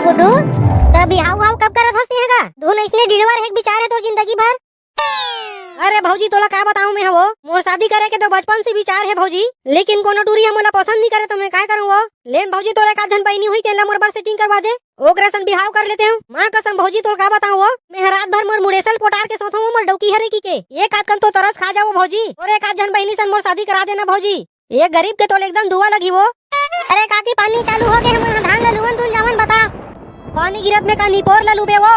गुड्डू तब बिहाव हाव कब करत हस नेहा धुन इसने डिलीवर है विचार है तोर जिंदगी भर। अरे भौजी तोला का बताऊं मैं वो मोर शादी करे के तो बचपन से विचार है भौजी, लेकिन कोनो टूरी हमला पसंद नहीं करे तो मैं काय करूं वो। लेन भौजी तोरे का धन बहनी हुई तेला मोर बार सेटिंग करवा दे, ओकरा संग बिहाव कर लेते हूं। मां कसम भौजी तोर का बताऊं वो मैं रात भर मोर मुड़ेसल पोटार के सोथो मोर डौकी हरे की के एक आध कन तो तरस खा जाओ भौजी, और एक आध जन बहनी संग मोर शादी करा देना भौजी। ये गरीब के तोले एकदम दुआ लगी वो। अरे काकी पानी चालू हो गए हम धान ललुवन तुम जावन बता पानी गिरत में का निपोर ललुबे वो।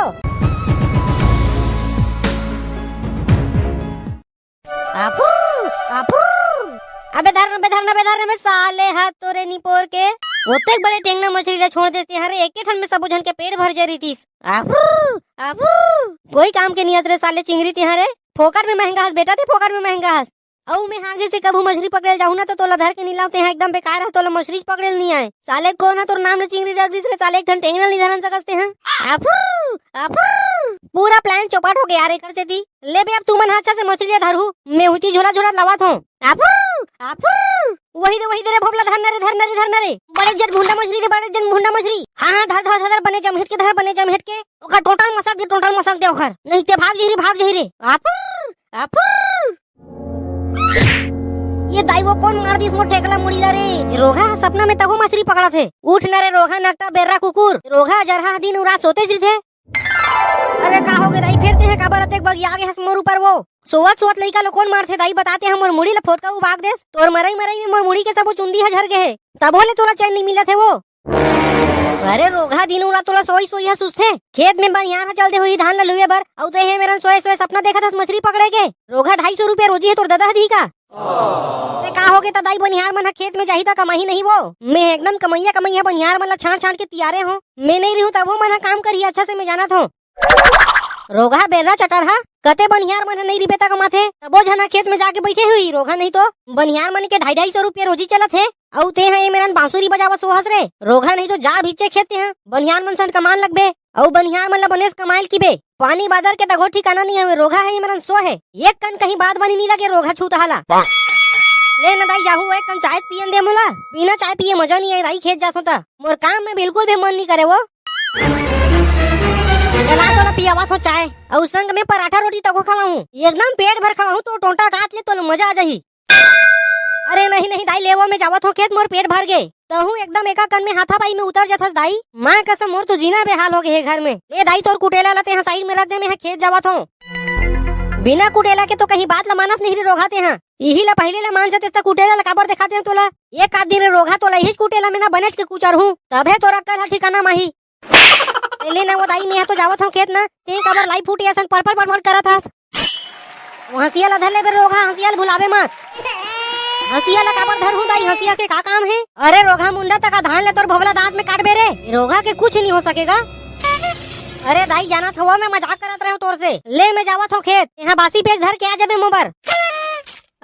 अबे धरना में साले हाथ तोरे निपोर के ओते बड़े टेंगना मछली ला छोड़ देते हरे एक ठन में सब जन के पेट भर जरी थीस। कोई काम के नियत रे साले चिंगरी ती हरे फोकट में महंगा हस बेटा थे फोकट में महंगा हस। औ मैं आगे से कबू मछली पकड़े जाऊं ना तो तोला धर के निलावते हैं एकदम बेकार है, तोला मछली पकड़े नहीं आए साले को ना तोर नाम ले चिंगरी रख दिस रे साले एक ठन टेंगना नहीं धरन सकते हैं। पूरा प्लान चौपट हो गया रे कर से थी ले बे अब तू मन अच्छा से मछली धरू मैं हुती झोला झोला लवात हूं। वही दे रे भोपला धरना रे बड़े जन भुंडा मछली हां धर बने जम हिट के ओकर टोटल मसक दे ओकर नहीं ते भाग जही रे। ये दाई वो कौन मार दिस मोर टेकला मुड़ीला रे। रोगा सपना में तको मछली पकड़ा थे उठ न रे रोगा नकटा बेर्रा कुकुर रोगा जरहा दिन उरा सोते सी थे। अरे का हो गए दाई फेरते हैं काबर एक बगी आगे हस मोर ऊपर वो सोवत लइका लो कौन मारथे दाई बताते हैं मोर मुड़ी ला फोटका उबाग देस तोर मरई में मोर मुड़ी के सब चुंदी झर गए तब होले तोला चैन नहीं मिला थे वो। अरे रोगा दिन उरा तोला सोई है सुस्थे खेत में बनियार चलते हुई धान ला लुए बर औ ते है मेरन सोए सपना देखा था मछली पकड़े के रोगा 250 रुपया रोजी है तोर दादा दी का। अरे का हो गए दाई बनिहार मन खेत में जाही त कमाही नहीं वो मैं एकदम कमैया बनिहार मन ला छाड़ के तियारे हो मैं नहीं रहूं तब वो मन काम करी अच्छा से मैं जाना था। रोगा बेरा चटरहा कते बनिहार मन नहीं रिबेता कमाथे तबो जना खेत में जाके बैठे हुई रोगा नहीं तो बनिहार मन के 250 रुपया रोजी चलत है औ ते है मेरन बांसुरी बजावत सोहस रे रोगा नहीं तो जा भीचे खेते हैं बनिहार मन सन कमान लगबे औ बनिहार मन ला बनेस कमाइल की बे पानी बादर के तगो ठिकाना नहीं है रोगा है मेरन सो है एक कन कहीं बात बनी नहीं लगे रोगा छूत हाला ले न दाई जाहू एक कन चाय पियन दे मोला बिना चाय पिए मजा नहीं आई दाई खेत जात होता मोर काम में बिल्कुल भी मन नहीं करे वो चला तो ना पियावा थो चाय और संग में पराठा रोटी तको खवाऊं एकदम पेट भर खवाऊं तो टोंटा काट ले तो मजा आ जाही। अरे नहीं दाई लेवो में जावत हो खेत मोर पेट भर गए तहू एकदम एका कन में हाथा पाई में उतर जाथस दाई मां कसम मोर तो जीना बेहाल हो गए घर में ले दाई तोर कुटेला लते हैं साइड में रख दे मैं खेत जावत हूं बिना कुटेला के तो कहीं बात ला मानस नहीं रोगाते हैं यही ला पहले ला मान जाते तक कुटेला ला काबर दिखाते हैं तोला एक आध दिन रोगा तोला यही कुटेला में ना बनेच के कुचर हूं तबे तोरा कल ठिकाना माही ले ना वो दाई मैं तो जावत हूं खेत ना ते काबर लाई फूटी असन पर करत हस हंसिया ला धर ले बे रोगा हंसिया भुलावे मत हंसिया ला काबर धर हूं दाई हंसिया के का काम है। अरे रोगा मुंडा तक धान ले तोर भवला दांत में काट बे रे रोगा के कुछ नहीं हो सकेगा। अरे दाई जाना था मैं मजाक करत रहा हूं तोर से ले मैं जावत हूं खेत यहाँ बासी पेज धर के आ जाबे मोबर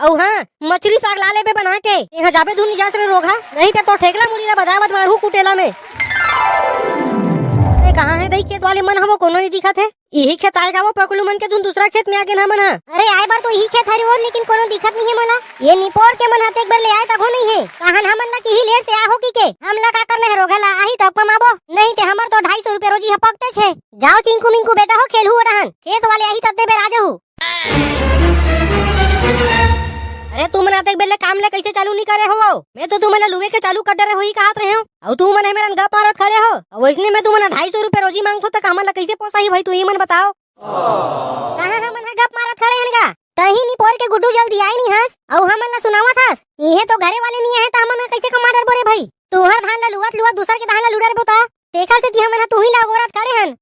औ हां मछली साग ला लेबे बना के यहाँ जाबे धुनी जास रे रोगा नहीं तो ठेकला मुड़ी ला बदावत मारू कुटेला में। कहाँ है दई खेत वाले मन हमो कोनो नहीं दिखा थे यही खेत आएगा वो पकड़ू मन के तुम दूसरा खेत में आगे ना मन। अरे आए बार तो यही खेत हरी वो लेकिन कोनो दिखत नहीं है मोला ये निपोर के मन हाथ एक बार ले आए तब हो नहीं है कहां हमन ला की ही लेट से आ हो की के हम ला का करने है रोगा ला आही तब कमाबो नहीं ते हमर तो 250 रुपया रोजी हपकते छे जाओ चिंकू मिंकू बेटा हो खेलहु रहन खेत वाले आही तब बे राजा हूं। अरे तुम ना तक बेले काम ले कैसे चालू नहीं करे हो मैं तो तुम लुए के चालू कर डरे हो ही कहत रहे हो और तू मन मेरा गप मारत खड़े हो वैसने में तुम 250 रुपया रोजी मांगतो तक हमन ला कैसे पोसाई भाई तू ही मन बताओ कहां हमन गप मारत खड़े हनगा तही नी पोर के गुड्डू जल्दी आई नहीं हंस और हमन ला सुनावत हस ये तो घरे वाले नहीं है त हमन कैसे कमा डर बोरे भाई तू हर धान ला लुवत दूसर के धान ला लुडर बोता देखा से जी हमन तू ही लागोरत खड़े हन।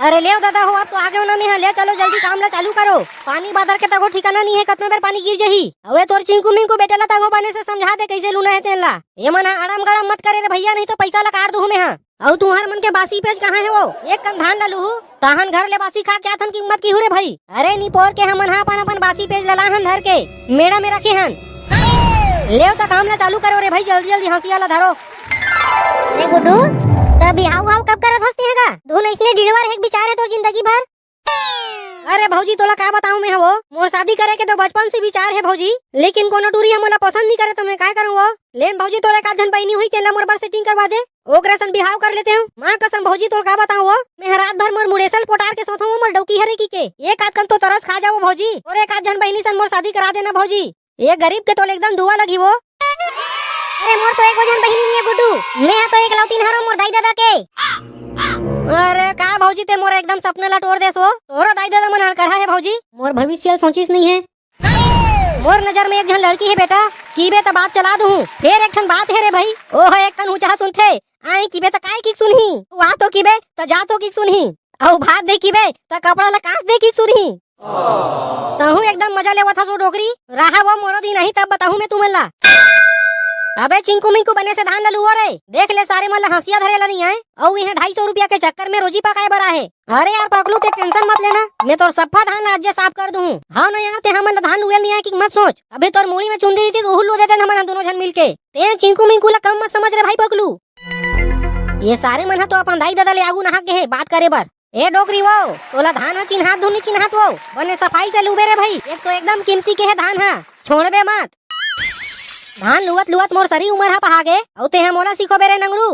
अरे ले दादा हो आप तो आगे ना में ले चलो जल्दी काम ला चालू करो पानी बादर के तगो ठिकाना नहीं है कतनो बेर पानी गिर जही अवे तोर चिंकू मिंकू बेटा ला तगो बने से समझा दे कैसे लूना है तेला ये मना आराम गड़म मत करे रे भैया नहीं तो पैसा ला काट दूं मैं हां और तुम्हार मन के बासी पेज कहां है वो एक कन धान ला लूहू ताहन घर ले बासी खा क्या थन कीमत की हुरे भाई। अरे नी पोर के हमन हां अपन बासी पेज ललाहन धर के मेड़ा में रखे हन ले तो काम ला चालू करो रे भाई जल्दी हंसिया ला धरो। रे गुड्डू तब बिहाव हाव कब करत हस नेहा धुन इसने डिलीवर है विचार है तोर जिंदगी भर। अरे अरे भौजी तोला का बताऊं मैं वो मोर शादी करे के तो बचपन से विचार है भौजी, लेकिन कोनो टूरी हमला पसंद नहीं करे तो मैं काय करूं वो। लेन भौजी तोरे का धन बहनी हुई केला मोर बार सेटिंग करवा दे, ओकरे संग बिहाव कर लेते हूं। मां कसम भौजी तोर का बताऊं वो, मैं रात भर मोर मुड़ेसल पोटार के सोथो मोर डौकी हरे की के एक आध कन तो तरस खा जाओ भौजी, और एक आध जन बहनी सन मोर शादी करा देना भौजी। ये गरीब के तोले एकदम दुआ लगी वो। अरे मोर तो एक वजन बहिनी नहीं है गुड्डू, मैं तो एक लौतीन हारो मोर दाई दादा के। अरे का भौजी ते मोर एकदम सपने लटोर दे सो, तोरो दाई दादा मन करा है भौजी, मोर भविष्य सोचिस नहीं है। मोर नजर में एक जन लड़की है बेटा, की बे त बात चला दूं, फिर एक ठन बात है रे भाई, ओह एक ठन ऊंचा सुनथे आई की बे त काय की सुनही, तू आ तो की बे त जा तो की सुनही, औ भात दे की बे त कपड़ा ला कांच दे की सुनही। तहु एकदम मजा लेवा था सो डोकरी, रहा वो मोरो दी नहीं तब बताहूं मैं तुम्हें। अबे चिंकू मिंकू बने से धान ललुआ रे, देख ले सारे मन हंसिया धरेला नहीं है, और यहाँ 250 रुपया के चक्कर में रोजी पकाए बरा है। अरे यार पकलू ते टेंशन मत लेना, मैं तोर सफा धान आज साफ कर दूं। हाँ ना यार ते हमन धान लुएल नहीं है कि मत सोच, अभी तोर मूड़ी में चुंदी रहती तो लू देते हमन दोनों जन मिलके, ते चिंकू मिंकू ला कम मत समझ रे भाई पकलू। ये सारे मन तो अपन दाई दादा ले आगू नहा के है बात करे बर। ए डोकरी वो तोला धान चिन्हात धुनी चिन्हात वो बने सफाई से लूबे रे भाई, एक तो एकदम कीमती के है धान हा, छोड़बे मत। धान लुवत लुवत मोर सरी उमर हा पहागे, औ ते मोला सिखो बेरे नंगरू।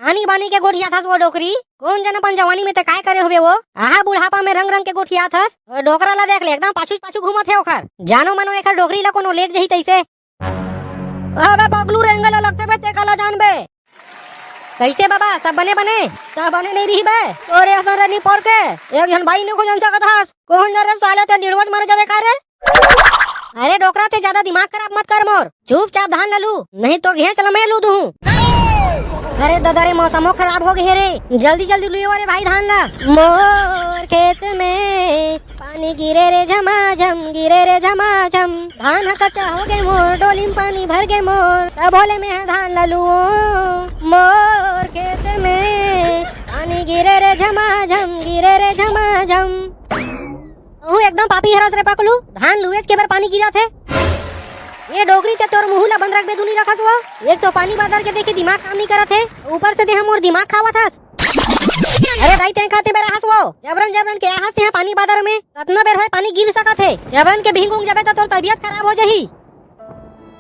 आनी बानी के गोठिया थस वो डोकरी, कौन जन अपन जवानी में ते काय करे होबे वो, आहा बुढ़ापा में रंग रंग के गोठिया थस, और डोकरा ला देख ले एकदम पाछू पाछू घूमत है ओखर, जानो मनो एखर डोकरी ला कोनो लेक जही तैसे। अबे पगलू रेंगला लगते बे ते काला जान बे। कैसे बाबा सब बने बने सब बने नहीं रही बे, तोरे असर नहीं पड़ के एक जन भाई ने को जन सकत हस, कौन जरे साले ते डिड़वस मर जावे का रे। अरे डोकरा ते ज्यादा दिमाग खराब मत कर मोर, चुपचाप धान ललू नहीं तो घेच चला मैं लू दूं। अरे दादा रे मौसमो खराब हो गए रे, जल्दी जल्दी लुयो रे भाई धान ला। मोर खेत में पानी गिरे रे झमाझम, गिरे रे झमाझम, धान कच्चा हो गए मोर, डोली में पानी भर गए मोर, तब बोले मैं धान ललू। मोर खेत में पानी गिरे रे झमाझम, गिरे रे झमाझम। एकदम पापी हरस रे पकलू, धान लुएज के बार पानी गिरा थे। ये डोगरी ते तोर मुंह ला बंद रख बे दुनी रखत वो, एक तो पानी बाजार के देखे दिमाग काम नहीं करत है, ऊपर से देह मोर दिमाग खावत हस। अरे दाई ते खाते बेरा हस वो, जबरन जबरन के हस ते पानी बाजार में कतना बेर होय पानी गिर सकत है, जबरन के भींगूंग जबे त तोर तबीयत खराब हो जही।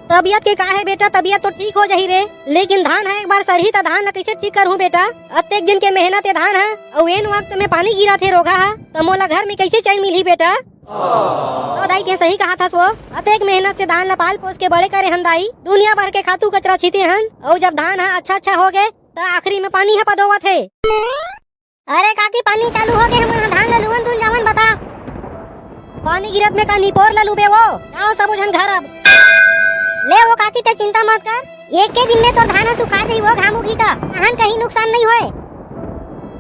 तबीयत के का है बेटा, तबीयत तो ठीक हो जही रे, लेकिन धान है एक बार सरही त धान ला कैसे ठीक करूं बेटा, अत्तेक दिन के मेहनत है धान है, और एन वक्त में पानी गिरा थे रोगा है, त मोला घर में कैसे चैन मिली बेटा। तो दाई के सही कहा था वो, अतेक मेहनत से धान ला पाल पोस के बड़े करे हन दाई, दुनिया भर के खातू कचरा छीते हन, और जब धान है अच्छा हो गए तो आखिरी में पानी है पदोवा थे। अरे काकी पानी चालू हो गए, हम धान ललुवन तुम जावन बता। पानी गिरत में का निपोर ला लुबे वो, आओ सब जन घर अब। ले वो काकी ते चिंता मत कर, एक के दिन में तो धान सुखा जाई वो, घाम उगी ता धान कहीं नुकसान नहीं होए।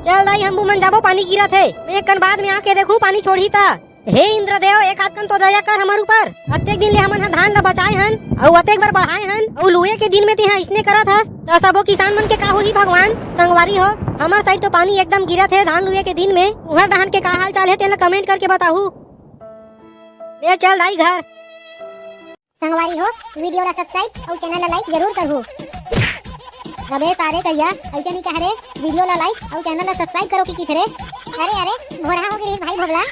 चल दाई हम मन जाबो, पानी गिरत है, मैं एक कन बाद में आके देखूं पानी छोड़ी ता। हे इंद्रदेव एक आध कन तो दया कर हमार ऊपर, अतेक दिन ले हमन धान ला बचाए हन, और अतेक बार बढ़ाए हन, और लुए के दिन में तिहा इसने करत हस, तो सबो किसान मन के का होही भगवान संगवारी हो। हमार साइड तो पानी एकदम गिरत है धान लुए के दिन में, उहर धान के का हाल चाल है तेला कमेंट करके बताहू। ले चल दाई घर। संगवारी हो वीडियो ला सब्सक्राइब और चैनल ला लाइक जरूर करहु। रबे सारे कहिया ऐसे नहीं कह रे, वीडियो ला लाइक और चैनल ला सब्सक्राइब करो की रे। अरे अरे घोड़ा हो गई भाई भोगला।